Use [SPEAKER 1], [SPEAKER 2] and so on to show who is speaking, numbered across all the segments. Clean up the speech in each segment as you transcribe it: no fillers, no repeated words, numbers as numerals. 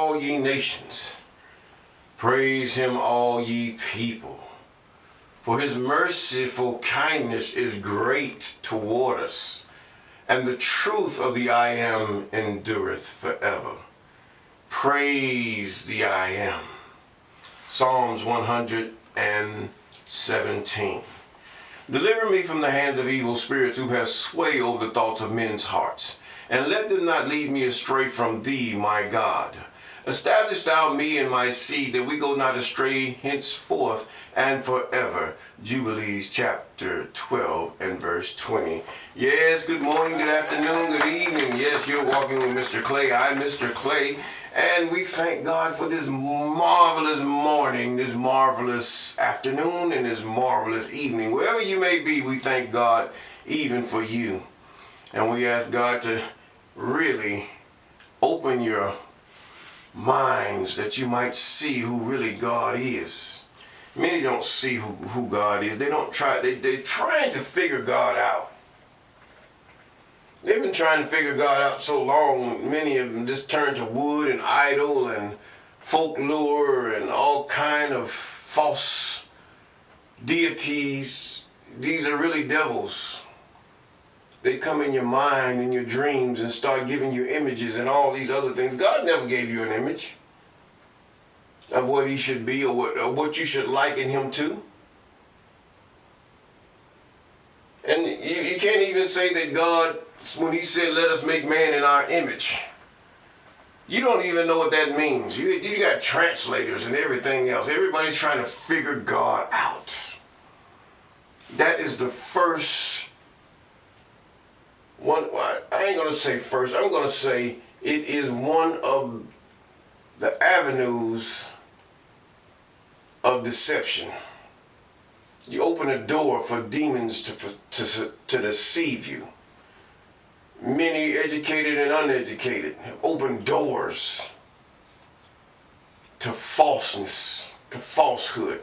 [SPEAKER 1] all ye nations. Praise him, all ye people. For his merciful kindness is great toward us, and the truth of the I am endureth forever. Praise the I am. Psalms 117. Deliver me from the hands of evil spirits who have sway over the thoughts of men's hearts, and let them not lead me astray from thee, my God. Establish thou me and my seed, that we go not astray henceforth and forever. Jubilees chapter 12 and verse 20. Yes, good morning, good afternoon, good evening. Yes, you're walking with Mr. Clay. I'm Mr. Clay. And we thank God for this marvelous morning, this marvelous afternoon, and this marvelous evening. Wherever you may be, we thank God even for you. And we ask God to really open your minds that you might see who really God is. Many don't see who God is. They're trying to figure God out. They've been trying to figure God out so long, many of them just turn to wood and idol and folklore and all kind of false deities. These are really devils. They come in your mind and your dreams and start giving you images and all these other things. God never gave you an image of what he should be or what you should liken him to. And you can't even say that God, when he said, let us make man in our image, you don't even know what that means. You got translators and everything else. Everybody's trying to figure God out. That is the first one. I ain't going to say first. I'm going to say it is one of the avenues of deception. You open a door for demons to deceive you. Many educated and uneducated have opened doors to falseness, to falsehood.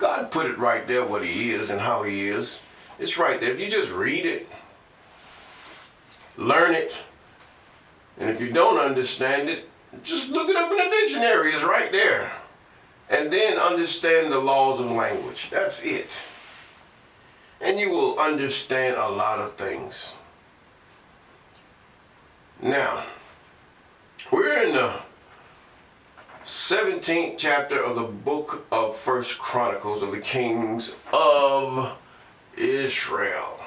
[SPEAKER 1] God put it right there what he is and how he is. It's right there. If you just read it, learn it, and if you don't understand it, just look it up in the dictionary. It's right there. And then understand the laws of language. That's it. And you will understand a lot of things. Now, we're in the 17th chapter of the book of First Chronicles of the Kings of Israel.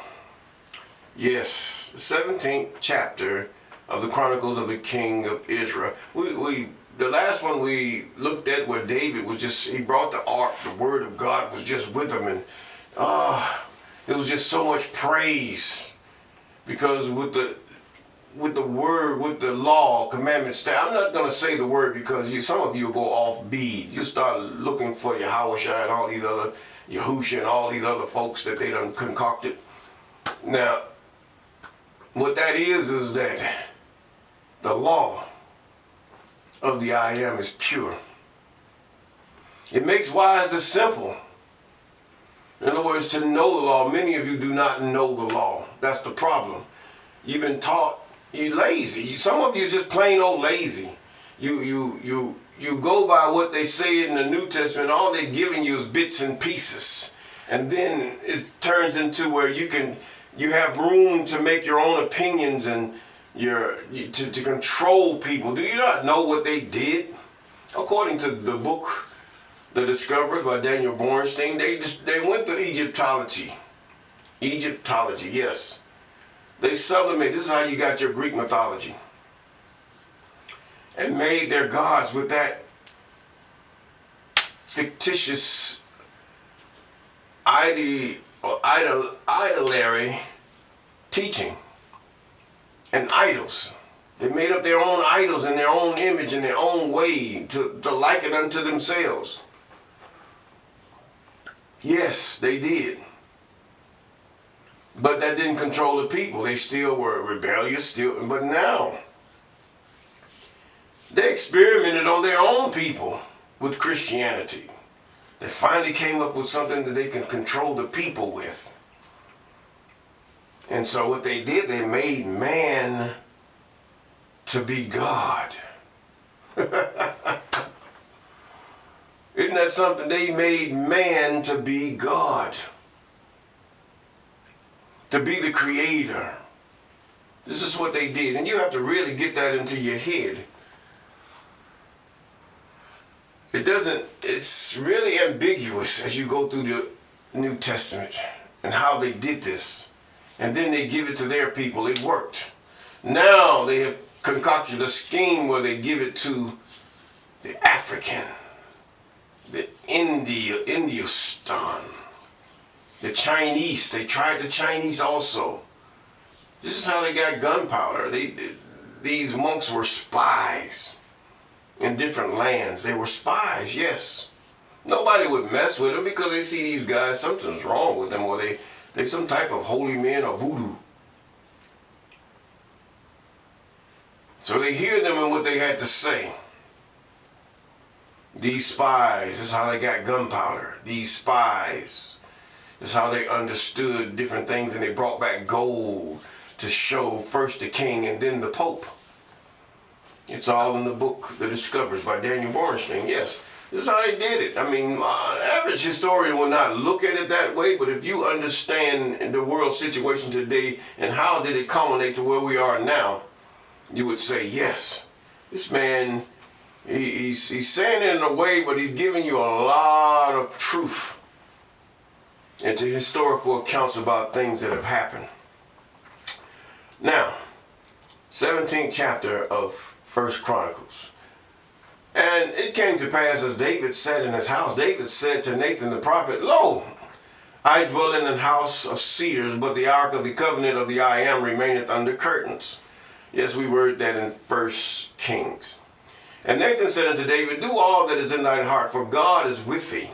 [SPEAKER 1] Yes, the 17th chapter of the Chronicles of the King of Israel. The last one we looked at where David was he brought the ark, the word of God was just with him, and it was just so much praise, because with the word, with the law, commandments, I'm not going to say the word because some of you will go off bead. You start looking for Yahweh and all these other, Yahusha and all these other folks that they done concocted. Now, what that is that the law of the I am is pure. It makes wise the simple. In other words, to know the law. Many of you do not know the law. That's the problem. You've been taught, you're lazy. Some of you are just plain old lazy. You go by what they say in the New Testament. All they're giving you is bits and pieces. And then it turns into where you have room to make your own opinions and to control people. Do you not know what they did? According to the book, The Discoverers by Daniel Bornstein, they went to Egyptology. Egyptology, yes. They sublimated. This is how you got your Greek mythology. And made their gods with that fictitious idolary teaching. And idols. They made up their own idols in their own image, in their own way, to liken unto themselves. Yes, they did. But that didn't control the people. They still were rebellious, but now they experimented on their own people with Christianity. They finally came up with something that they can control the people with. And so what they did, they made man to be God. that something? They made man to be God, to be the creator. This is what they did. And you have to really get that into your head. It's really ambiguous as you go through the New Testament and how they did this. And then they give it to their people. It worked. Now they have concocted a scheme where they give it to the African, the Indiostan, the Chinese. They tried the Chinese also. This is how they got gunpowder. These monks were spies in different lands. They were spies, yes. Nobody would mess with them because they see these guys, something's wrong with them, or they some type of holy men or voodoo. So they hear them and what they had to say. These spies, this is how they got gunpowder. These spies, this is how they understood different things, and they brought back gold to show first the king and then the pope. It's all in the book, The Discoverers by Daniel Borenstein. Yes, this is how they did it. I mean, an average historian will not look at it that way, but if you understand the world situation today and how did it culminate to where we are now, you would say, yes, this man, he's saying it in a way, but he's giving you a lot of truth into historical accounts about things that have happened. Now, 17th chapter of 1 Chronicles. And it came to pass as David sat in his house, David said to Nathan the prophet, Lo, I dwell in an house of cedars, but the ark of the covenant of the I Am remaineth under curtains. Yes, we read that in 1 Kings. And Nathan said unto David, Do all that is in thine heart, for God is with thee.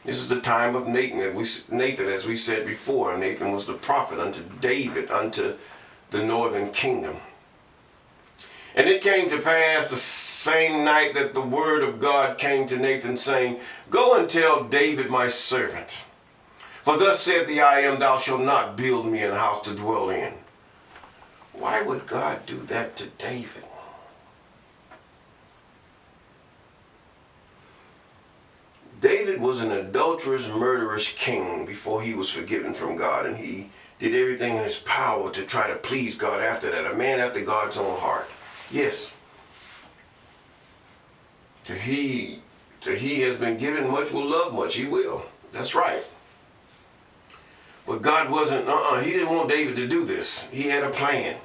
[SPEAKER 1] This is the time of Nathan, as we said before. Nathan was the prophet unto David, unto the northern kingdom. And it came to pass the same night that the word of God came to Nathan, saying, Go and tell David my servant, for thus saith the I Am, Thou shalt not build me an house to dwell in. Why would God do that to David? David was an adulterous, murderous king before he was forgiven from God, and he did everything in his power to try to please God after that. A man after God's own heart. Yes. To he has been given much will love much. He will. That's right. But God wasn't, he didn't want David to do this. He had a plan.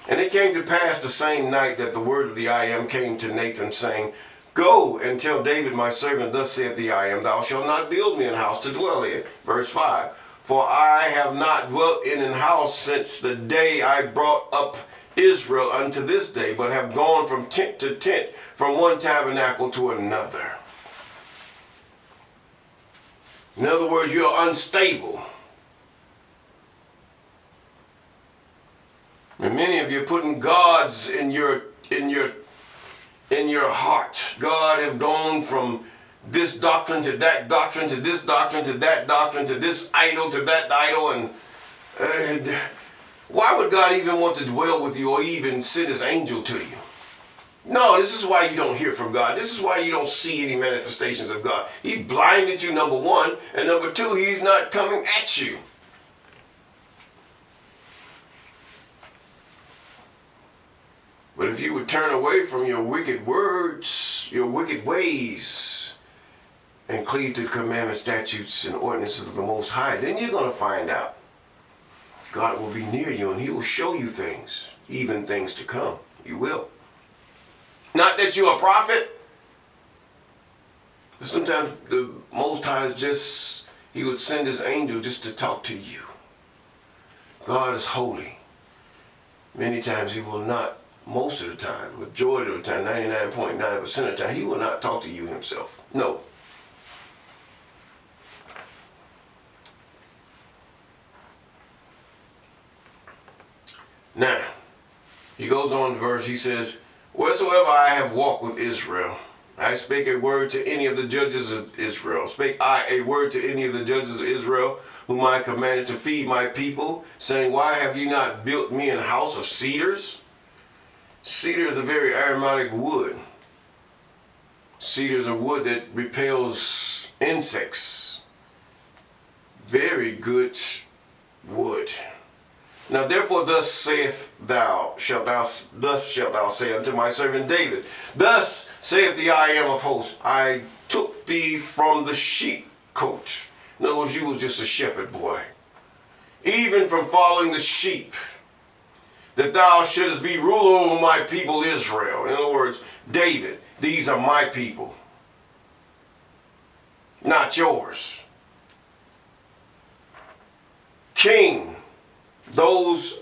[SPEAKER 1] And it came to pass the same night that the word of the I Am came to Nathan, saying, Go and tell David my servant, thus saith the I Am, Thou shalt not build me an house to dwell in. Verse 5. For I have not dwelt in an house since the day I brought up Israel unto this day, but have gone from tent to tent, from one tabernacle to another. In other words, you're unstable. And many of you are putting gods in your heart. God have gone from this doctrine to that doctrine, to this doctrine, to that doctrine, to this idol, to that idol. And why would God even want to dwell with you or even send his angel to you? No, this is why you don't hear from God. This is why you don't see any manifestations of God. He blinded you, number one. And number two, he's not coming at you. But if you would turn away from your wicked words, your wicked ways, and cleave to the commandments, statutes, and ordinances of the Most High, then you're going to find out. God will be near you, and he will show you things, even things to come. He will. Not that you're a prophet. But sometimes the Most High is just, he would send his angel just to talk to you. God is holy. Many times he will not. Most of the time, majority of the time, 99.9% of the time, he will not talk to you himself. No. Now, he goes on to verse, he says, Wheresoever I have walked with Israel, I spake a word to any of the judges of Israel. Spake I a word to any of the judges of Israel, whom I commanded to feed my people, saying, Why have you not built me an house of cedars? Cedar is a very aromatic wood. Cedar is a wood that repels insects. Very good wood. Now therefore thus shalt thou say unto my servant David, thus saith the I am of hosts, I took thee from the sheepcote. In other words, you was just a shepherd boy. Even from following the sheep, that thou shouldest be ruler over my people Israel. In other words, David, these are my people, not yours. King, those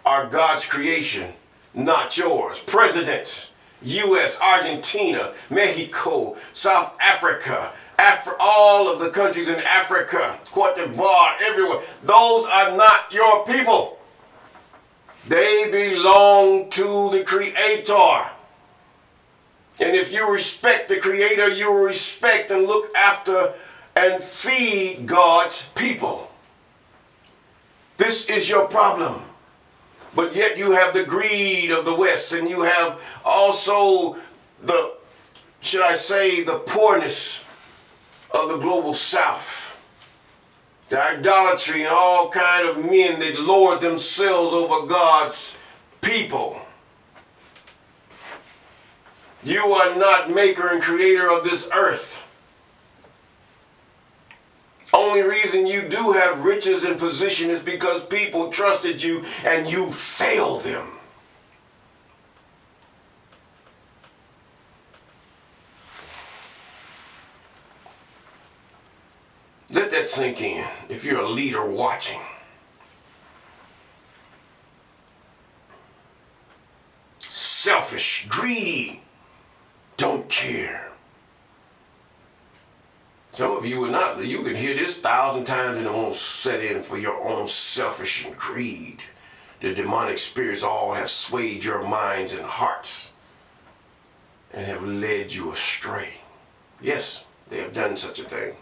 [SPEAKER 1] are God's creation, not yours. Presidents, U.S., Argentina, Mexico, South Africa, all of the countries in Africa, Cote d'Ivoire, everywhere. Those are not your people. They belong to the Creator. And if you respect the Creator, you will respect and look after and feed God's people. This is your problem. But yet you have the greed of the West, and you have also the, should I say, the poorness of the global South. The idolatry and all kind of men that lord themselves over God's people. You are not maker and creator of this earth. Only reason you do have riches and position is because people trusted you and you failed them. Let that sink in if you're a leader watching. Selfish, greedy, don't care. Some of you will not. You can hear this 1,000 times and it won't set in for your own selfish and greed. The demonic spirits all have swayed your minds and hearts and have led you astray. Yes, they have done such a thing.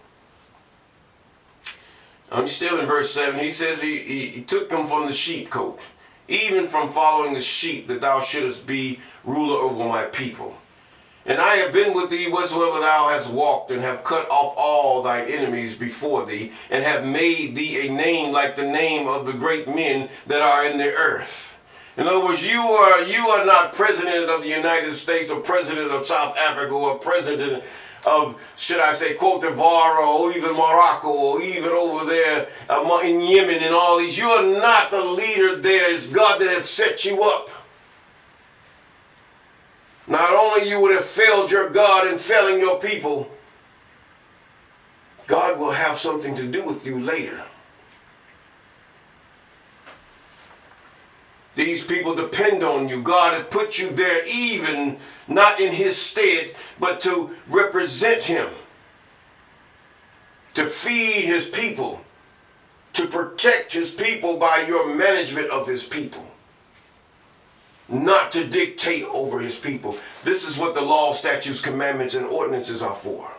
[SPEAKER 1] I'm still in verse 7. He says he took them from the sheepcote, even from following the sheep, that thou shouldest be ruler over my people. And I have been with thee whatsoever thou hast walked, and have cut off all thine enemies before thee, and have made thee a name like the name of the great men that are in the earth. In other words, you are not president of the United States, or president of South Africa, or president of, should I say, Cote d'Ivoire, or even Morocco, or even over there in Yemen and all these. You are not the leader there. It's God that has set you up. Not only you would have failed your God in failing your people, God will have something to do with you later. These people depend on you. God has put you there even not in his stead, but to represent him, to feed his people, to protect his people by your management of his people, not to dictate over his people. This is what the law, statutes, commandments, and ordinances are for.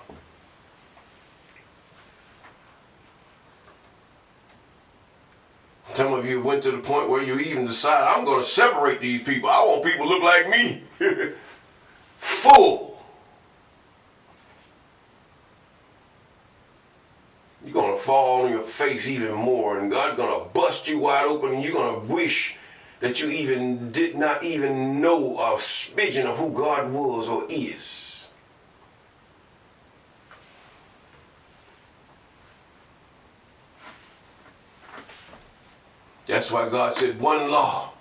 [SPEAKER 1] Some of you went to the point where you even decide, I'm going to separate these people. I want people to look like me. Fool. You're going to fall on your face even more, and God's going to bust you wide open, and you're going to wish that you even did not even know a smidgen of who God was or is. That's why God said one law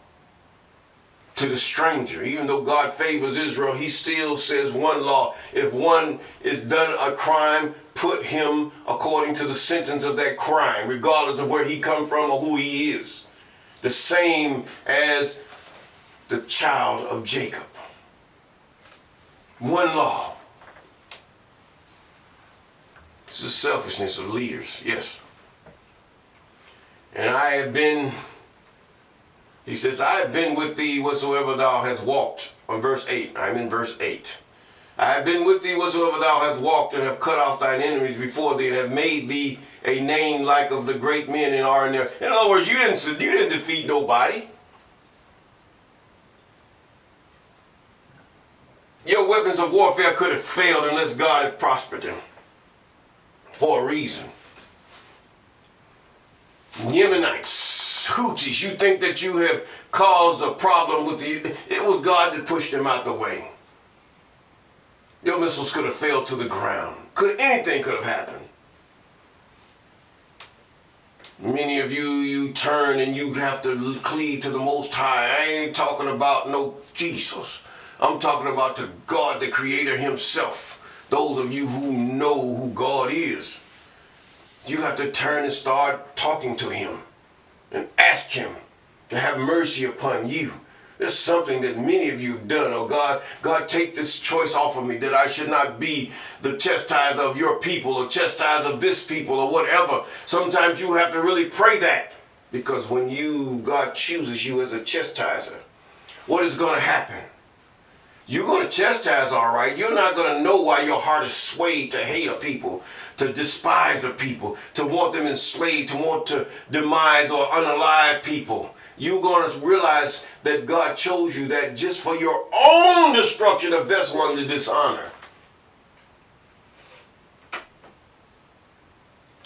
[SPEAKER 1] to the stranger. Even though God favors Israel, he still says one law. If one is done a crime, put him according to the sentence of that crime, regardless of where he come from or who he is. The same as the child of Jacob. One law. This is selfishness of leaders, yes. And I have been, he says, I have been with thee whatsoever thou hast walked. On verse 8, I'm in verse 8. I have been with thee whatsoever thou hast walked, and have cut off thine enemies before thee, and have made thee a name like of the great men and are in there. In other words, you didn't defeat nobody. Your weapons of warfare could have failed unless God had prospered them for a reason. Yemenites, Houthis, you think that you have caused a problem with it was God that pushed them out the way. Your missiles could have failed to the ground. Anything could have happened. Many of you turn and you have to cleave to the Most High. I ain't talking about no Jesus. I'm talking about the God, the Creator Himself. Those of you who know who God is. You have to turn and start talking to Him and ask Him to have mercy upon you. There's something that many of you have done. Oh God, take this choice off of me, that I should not be the chastiser of your people or chastiser of this people or whatever. Sometimes you have to really pray that, because when God chooses you as a chastiser, what is going to happen? You're going to chastise, all right. You're not going to know why your heart is swayed to hate a people, to despise a people, to want them enslaved, to want to demise or unalive people. You're going to realize that God chose you that just for your own destruction, a vessel under dishonor.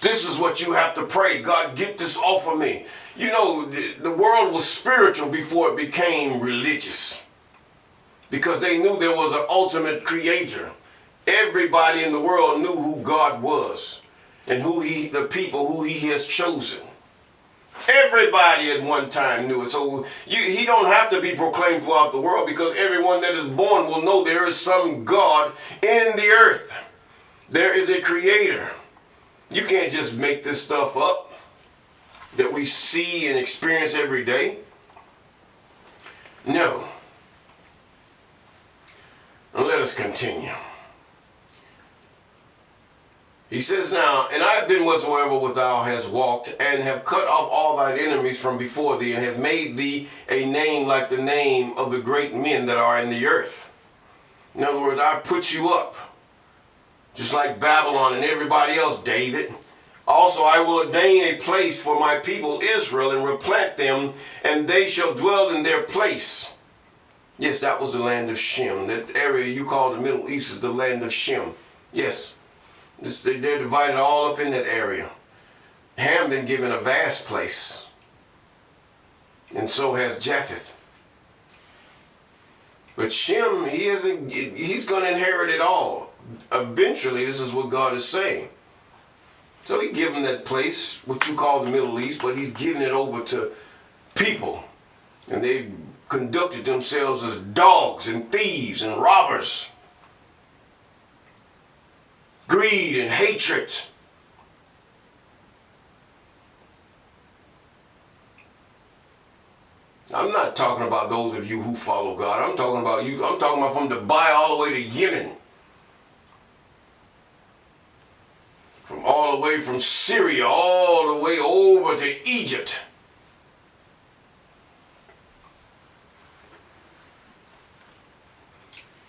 [SPEAKER 1] This is what you have to pray. God, get this off of me. You know, the world was spiritual before it became religious, because they knew there was an ultimate creator. Everybody in the world knew who God was and the people who He has chosen. Everybody at one time knew it. So He don't have to be proclaimed throughout the world, because everyone that is born will know there is some God in the earth. There is a creator. You can't just make this stuff up that we see and experience every day. No. Let us continue. He says now, and I have been whatsoever with thou hast walked, and have cut off all thine enemies from before thee, and have made thee a name like the name of the great men that are in the earth. In other words, I put you up, just like Babylon and everybody else, David. Also, I will ordain a place for my people Israel, and replant them, and they shall dwell in their place. Yes, that was the land of Shem. That area you call the Middle East is the land of Shem. Yes. They're divided all up in that area. Ham been given a vast place, and so has Japheth. But Shem, he's going to inherit it all. Eventually, this is what God is saying. So He given that place, what you call the Middle East, but He's giving it over to people, and they conducted themselves as dogs and thieves and robbers. Greed and hatred. I'm not talking about those of you who follow God. I'm talking about you. I'm talking about from Dubai all the way to Yemen. From all the way from Syria all the way over to Egypt.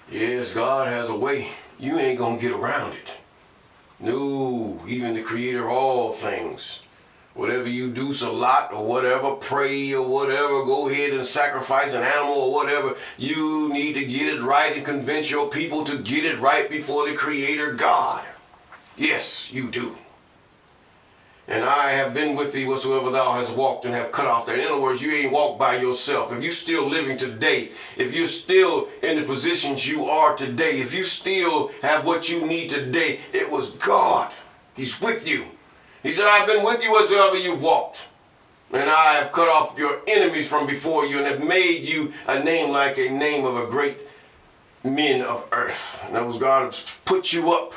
[SPEAKER 1] Yes, God has a way. You ain't gonna get around it. No, even the creator of all things. Whatever you do, salat or whatever, pray or whatever, go ahead and sacrifice an animal or whatever. You need to get it right and convince your people to get it right before the creator God. Yes, you do. And I have been with thee whatsoever thou hast walked, and have cut off that. In other words, you ain't walked by yourself. If you're still living today, if you're still in the positions you are today, if you still have what you need today, it was God. He's with you. He said, I've been with you whatsoever you've walked, and I have cut off your enemies from before you, and have made you a name like a name of a great men of earth. And that was God has put you up.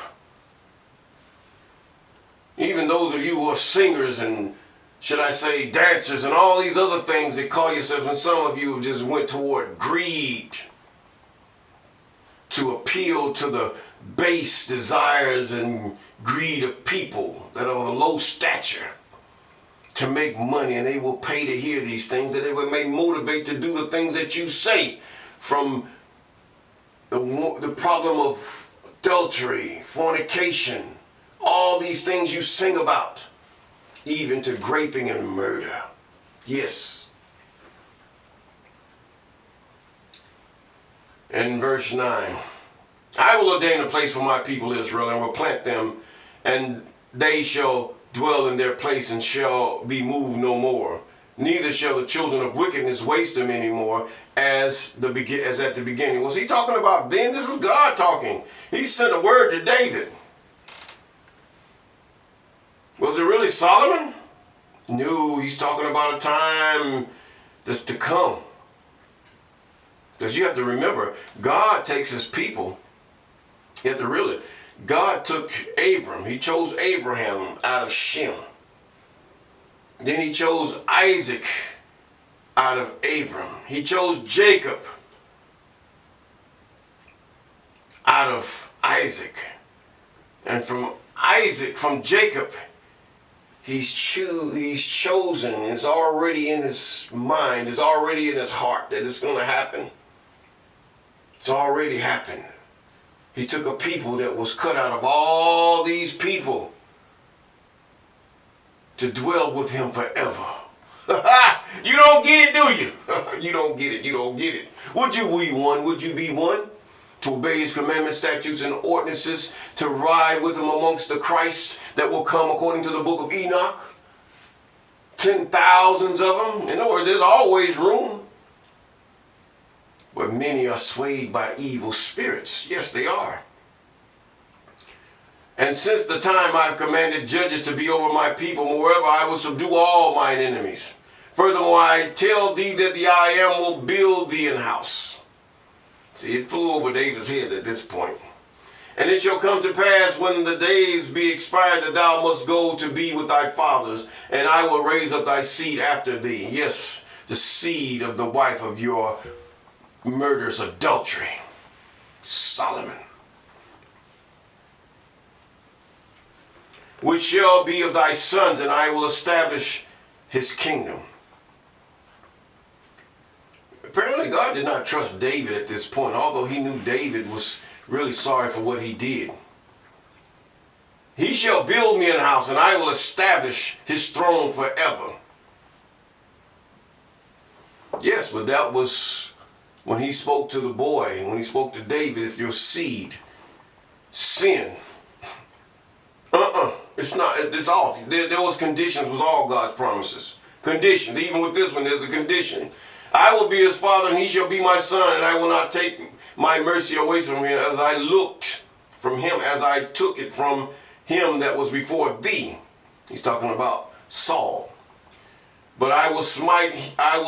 [SPEAKER 1] Even those of you who are singers and, should I say, dancers and all these other things that call yourselves, and some of you have just went toward greed to appeal to the base desires and greed of people that are of low stature to make money, and they will pay to hear these things, that it may motivate to do the things that you say, from the problem of adultery, fornication, all these things you sing about, even to raping and murder. Yes. In verse 9, I will ordain a place for my people Israel, and will plant them, and they shall dwell in their place, and shall be moved no more. Neither shall the children of wickedness waste them anymore, as at the beginning. Was he talking about then? This is God talking. He sent a word to David. Was it really Solomon? No, he's talking about a time that's to come. Because you have to remember, God takes his people. You have to really, God took Abram. He chose Abraham out of Shem. Then he chose Isaac out of Abram. He chose Jacob out of Isaac. And from Jacob, he's chosen. It's already in his mind. It's already in his heart that it's going to happen. It's already happened. He took a people that was cut out of all these people to dwell with him forever. You don't get it, do you? You don't get it. You don't get it. Would you be one? Would you be one? To obey his commandments, statutes, and ordinances, to ride with him amongst the Christ that will come according to the book of Enoch. 10,000s of them. In other words, there's always room. But many are swayed by evil spirits. Yes, they are. And since the time I've commanded judges to be over my people, moreover, I will subdue all mine enemies. Furthermore, I tell thee that the I Am will build thee an house. See, it flew over David's head at this point. And it shall come to pass when the days be expired that thou must go to be with thy fathers, and I will raise up thy seed after thee. Yes, the seed of the wife of your murderous adultery, Solomon, which shall be of thy sons, and I will establish his kingdom. Apparently God did not trust David at this point, although he knew David was really sorry for what he did. He shall build me an house, and I will establish his throne forever. Yes, but that was when he spoke to the boy, when he spoke to David, if your seed sin, it's not, it's off. There was conditions with all God's promises. Conditions. Even with this one, there's a condition. I will be his father, and he shall be my son, and I will not take my mercy away from him as I looked from him, as I took it from him that was before thee. He's talking about Saul. But I will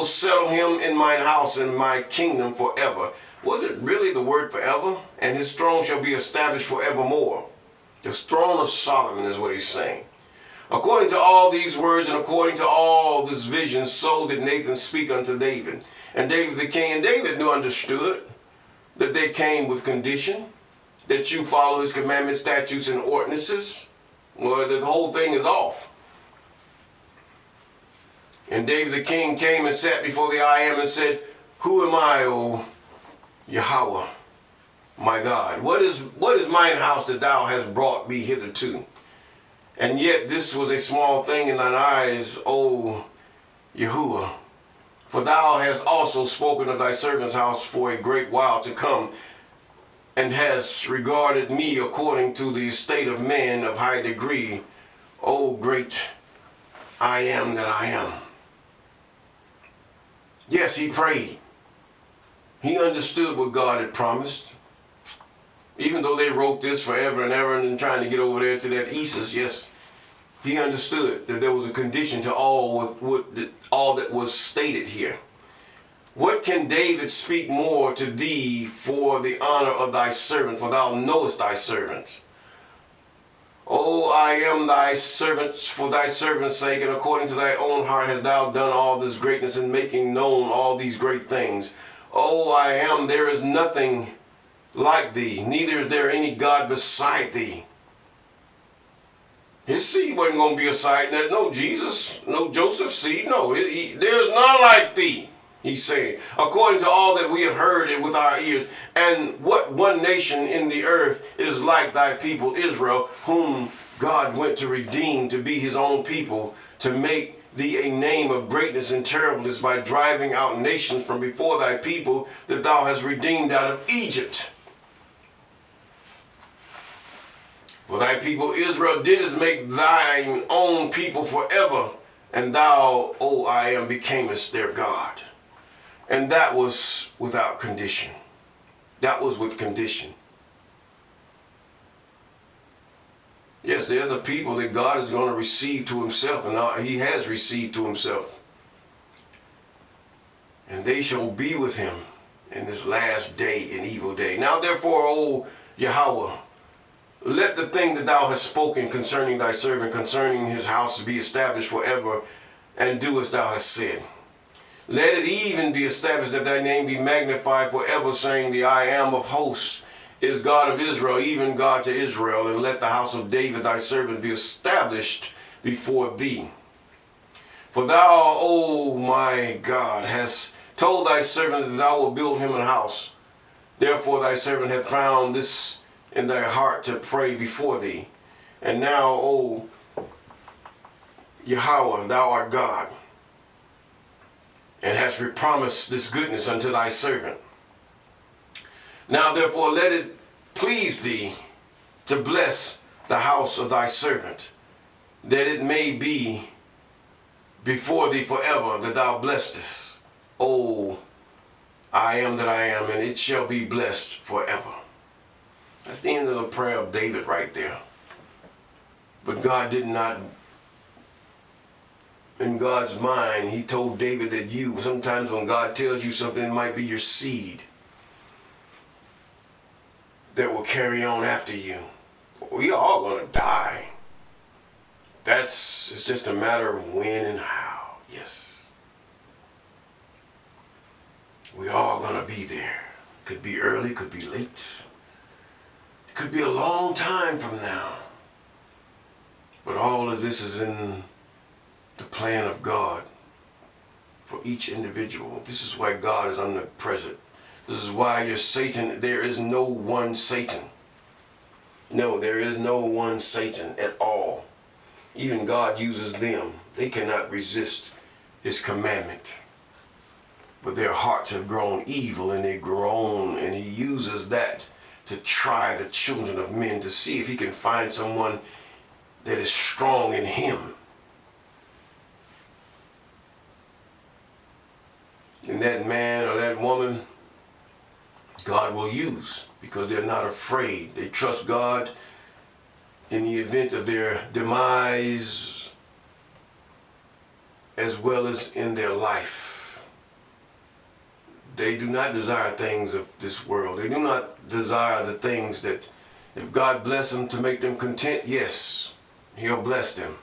[SPEAKER 1] settle him in mine house and my kingdom forever. Was it really the word forever? And his throne shall be established forevermore. The throne of Solomon is what he's saying. According to all these words and according to all this vision, so did Nathan speak unto David. And David the king, and David understood that they came with condition, that you follow his commandments, statutes, and ordinances. Well, the whole thing is off. And David the king came and sat before the I Am and said, Who am I, O Yahweh, my God? What is mine house that thou hast brought me hitherto? And yet this was a small thing in thine eyes, O Yahuwah. For thou hast also spoken of thy servant's house for a great while to come, and hast regarded me according to the estate of man of high degree, O great I Am that I am. Yes, he prayed. He understood what God had promised. Even though they wrote this forever and ever and trying to get over there to that Isis, yes, he understood that there was a condition to all that was stated here. What can David speak more to thee for the honor of thy servant, for thou knowest thy servant? O I am thy servant, for thy servant's sake, and according to thy own heart hast thou done all this greatness in making known all these great things. O I am, there is nothing like thee, neither is there any God beside thee. His seed wasn't going to be a side. There's no Jesus, no Joseph's seed. No, there's none like thee, he's saying, according to all that we have heard it with our ears. And what one nation in the earth is like thy people Israel, whom God went to redeem, to be his own people, to make thee a name of greatness and terribleness by driving out nations from before thy people that thou hast redeemed out of Egypt. For thy people Israel didst make thine own people forever, and thou, O I am, becamest their God. And that was without condition. That was with condition. Yes, there's a people that God is going to receive to himself, and he has received to himself. And they shall be with him in this last day and evil day. Now therefore, O Yahweh, let the thing that thou hast spoken concerning thy servant, concerning his house, be established forever, and do as thou hast said. Let it even be established that thy name be magnified forever, saying, the I am of hosts is God of Israel, even God to Israel. And let the house of David thy servant be established before thee. For thou, O my God, hast told thy servant that thou wilt build him an house. Therefore thy servant hath found this in thy heart to pray before thee. And now, O Yahweh, thou art God, and hast promised this goodness unto thy servant. Now therefore let it please thee to bless the house of thy servant, that it may be before thee forever, that thou blessest. O I am that I am, and it shall be blessed forever. That's the end of the prayer of David right there. But God did not, in God's mind, he told David that sometimes when God tells you something, it might be your seed that will carry on after you. We are all going to die. It's just a matter of when and how. Yes. We all going to be there. Could be early, could be late. It could be a long time from now. But all of this is in the plan of God for each individual. This is why God is omnipresent. This is why you're Satan. There is no one Satan. No, there is no one Satan at all. Even God uses them. They cannot resist his commandment. But their hearts have grown evil, and they've grown, and he uses that to try the children of men to see if he can find someone that is strong in him. And that man or that woman, God will use, because they're not afraid. They trust God in the event of their demise as well as in their life. They do not desire things of this world. They do not desire the things that, if God bless them to make them content, yes, he'll bless them.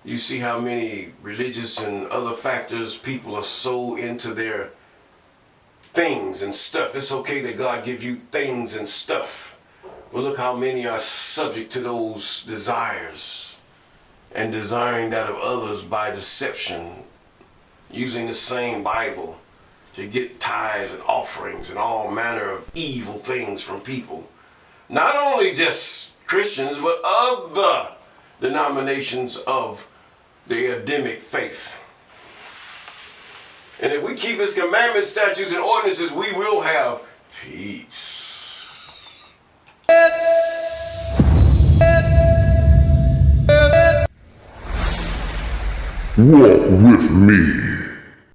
[SPEAKER 1] You see how many religious and other factors people are so into their things and stuff. It's okay that God gives you things and stuff, but look how many are subject to those desires and desiring that of others by deception, using the same Bible to get tithes and offerings and all manner of evil things from people. Not only just Christians, but other denominations of the Adamic faith. And if we keep his commandments, statutes, and ordinances, we will have peace.
[SPEAKER 2] Walk with me.